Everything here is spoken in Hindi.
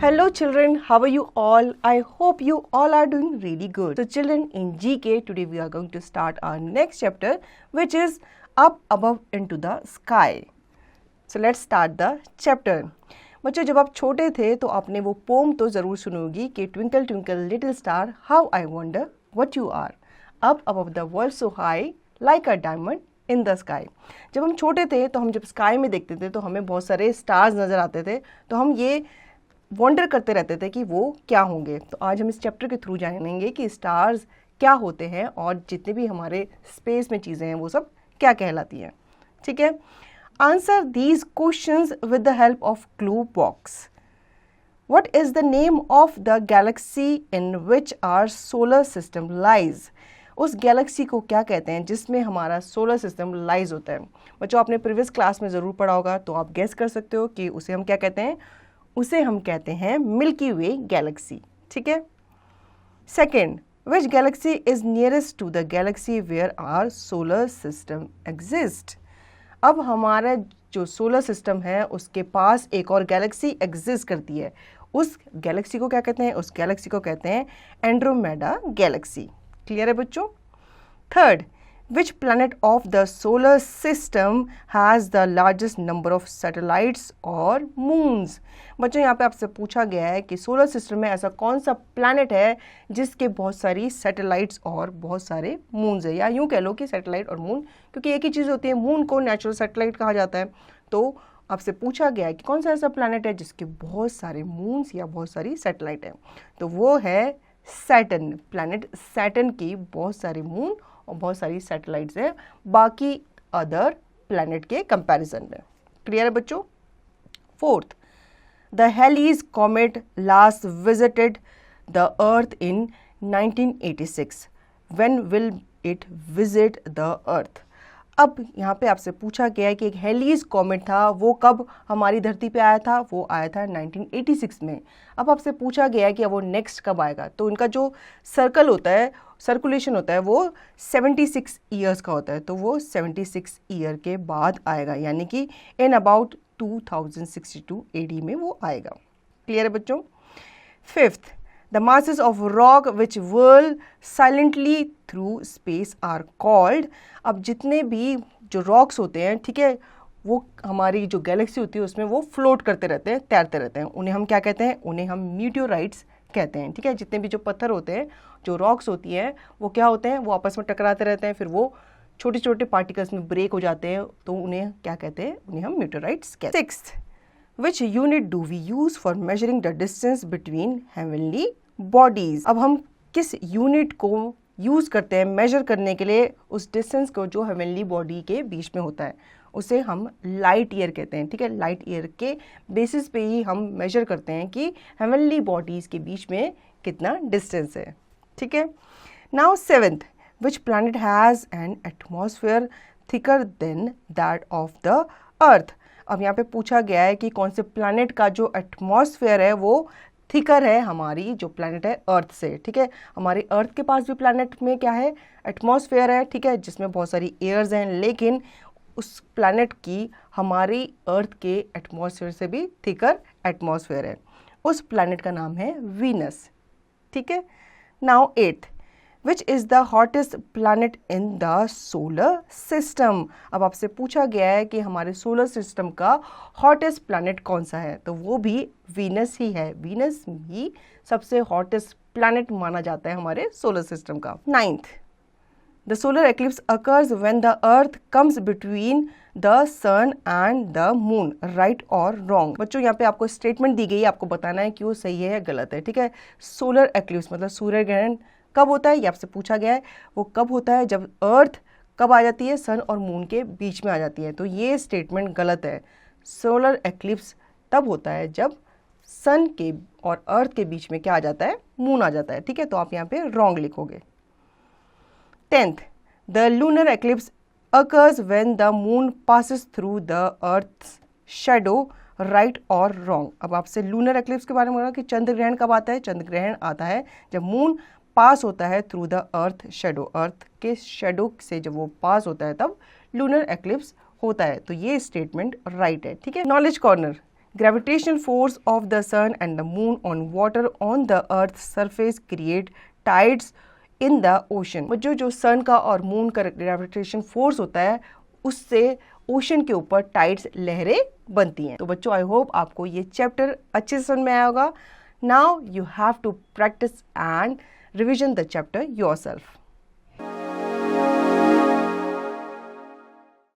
Hello children, how are you all? I hope you all are doing really good. So children, in GK today we are going to start our next chapter which is Up Above Into the Sky. So let's start the chapter. बच्चों जब आप छोटे थे तो आपने वो पोम तो ज़रूर सुनी होगी कि twinkle twinkle little star how I wonder what you are up above the world so high like a diamond in the sky. जब हम छोटे थे तो हम जब स्काई में देखते थे तो हमें बहुत सारे स्टार्स नज़र आते थे, तो हम ये वंडर करते रहते थे कि वो क्या होंगे। तो आज हम इस चैप्टर के थ्रू जानेंगे कि स्टार्स क्या होते हैं और जितने भी हमारे स्पेस में चीज़ें हैं वो सब क्या कहलाती हैं। ठीक है, answer these questions with the help of clue box. What is the name of the galaxy in which our solar system lies. उस गैलेक्सी को क्या कहते हैं जिसमें हमारा सोलर सिस्टम लाइज होता है। बच्चों आपने प्रीवियस क्लास में ज़रूर पढ़ा होगा, तो आप गेस कर सकते हो कि उसे हम क्या कहते हैं। उसे हम कहते हैं मिल्की वे गैलेक्सी। ठीक है। Second, which galaxy is nearest to the galaxy where our solar system exist. अब हमारा जो सोलर सिस्टम है उसके पास एक और गैलेक्सी एग्जिस्ट करती है। उस गैलेक्सी को क्या कहते हैं? उस गैलेक्सी को कहते हैं एंड्रोमेडा गैलेक्सी। क्लियर है बच्चों। Third, which planet of the solar system has the largest number of satellites or moons। बच्चों यहाँ पे आपसे पूछा गया है कि सोलर सिस्टम में ऐसा कौन सा प्लैनेट है जिसके बहुत सारी सैटेलाइट्स और बहुत सारे मून्स है, या यूँ कह लो कि सैटेलाइट और मून क्योंकि एक ही चीज़ होती है। मून को नेचुरल सैटेलाइट कहा जाता है। तो आपसे पूछा गया है कि कौन सा ऐसा प्लैनेट है जिसके बहुत सारे मून्स या बहुत सारी सैटेलाइट है, तो वो है सैटर्न। प्लैनेट सैटर्न की बहुत सारे मून और बहुत सारी सैटेलाइट्स हैं बाकी अदर प्लैनेट के कंपैरिजन में। क्लियर है बच्चों। Fourth, the Halley's comet last visited the earth in 1986। When will it visit the earth. अब यहाँ पे आपसे पूछा गया है कि एक हेलीज कॉमेट था, वो कब हमारी धरती पे आया था? वो आया था 1986 में। अब आपसे पूछा गया है कि अब वो नेक्स्ट कब आएगा, तो उनका जो सर्कल होता है, सर्कुलेशन होता है, वो 76 ईयर्स का होता है। तो वो 76 ईयर के बाद आएगा, यानी कि इन अबाउट 2062 AD में वो आएगा। क्लियर है बच्चों। Fifth, the masses of rock which whirl silently through space are called। अब जितने भी जो रॉक्स होते हैं, ठीक है, वो हमारी जो गैलेक्सी होती है उसमें वो फ्लोट करते रहते हैं, तैरते रहते हैं, उन्हें हम क्या कहते हैं? उन्हें हम मीटियोराइट्स कहते हैं। ठीक है, जितने भी जो पत्थर होते हैं, जो रॉक्स होती हैं, वो क्या होते हैं? वो आपस में टकराते रहते हैं, फिर वो छोटे छोटे पार्टिकल्स में ब्रेक हो जाते हैं, तो उन्हें क्या कहते हैं? उन्हें हम मीटियोराइट्स कहते हैं। Sixth, Which unit do we use for measuring the distance between heavenly bodies। अब हम किस यूनिट को यूज करते हैं मेजर करने के लिए उस डिस्टेंस को जो हेवनली बॉडी के बीच में होता है? उसे हम लाइट ईयर कहते हैं। ठीक है, लाइट ईयर के बेसिस पे ही हम मेजर करते हैं कि हेवनली बॉडीज के बीच में कितना डिस्टेंस है। ठीक है। Now seventh, which planet has an atmosphere thicker than that of the earth. अब यहाँ पे पूछा गया है कि कौन से प्लैनेट का जो एटमॉस्फेयर है वो थिकर है हमारी जो प्लैनेट है अर्थ से। ठीक है, हमारे अर्थ के पास भी प्लैनेट में क्या है? एटमॉस्फेयर है। ठीक है, जिसमें बहुत सारी एयर्स हैं, लेकिन उस प्लैनेट की हमारी अर्थ के एटमॉस्फेयर से भी थिकर एटमॉस्फेयर है। उस प्लैनेट का नाम है वीनस। ठीक है। Now eighth, which is the hottest planet in the solar system. अब आपसे पूछा गया है कि हमारे सोलर सिस्टम का हॉटेस्ट प्लैनेट कौन सा है, तो वो भी वीनस ही है। वीनस ही सबसे हॉटेस्ट प्लैनेट माना जाता है हमारे सोलर सिस्टम का। Ninth, the solar eclipse occurs when the earth comes between the sun and the moon, right और रॉन्ग। बच्चों यहाँ पे आपको स्टेटमेंट दी गई है, आपको बताना है कि वो सही है या गलत है। ठीक है, सोलर एक्लिप्स मतलब सूर्य ग्रहण कब होता है ये आपसे पूछा गया है। वो कब होता है? जब अर्थ कब आ जाती है? सन और मून के बीच में आ जाती है। तो ये स्टेटमेंट गलत है। सोलर एक्लिप्स तब होता है जब सन के और अर्थ के बीच में क्या आ जाता है? मून आ जाता है। ठीक है, तो आप यहाँ पे रॉन्ग लिखोगे। Tenth, the lunar eclipse occurs when the moon passes through the earth's shadow, right और रॉन्ग। अब आपसे लूनर एक्लिप्स के बारे में बोला कि चंद्र ग्रहण कब आता है? चंद्र ग्रहण आता है जब मून पास होता है थ्रू द अर्थ शेडो। अर्थ के शेडो से जब वो पास होता है तब लूनर एक्लिप्स होता है। तो ये स्टेटमेंट राइट है। ठीक है। Knowledge corner, Gravitational force of the sun and the moon on water on the earth's surface create tides in the ocean. बच्चों जो सन का और मून का ग्रेविटेशन फोर्स होता है उससे ओशन के ऊपर टाइड्स लहरें बनती हैं. तो बच्चों आई होप आपको ये चैप्टर अच्छे से समझ में आया होगा. Now you have to practice and revision the chapter yourself.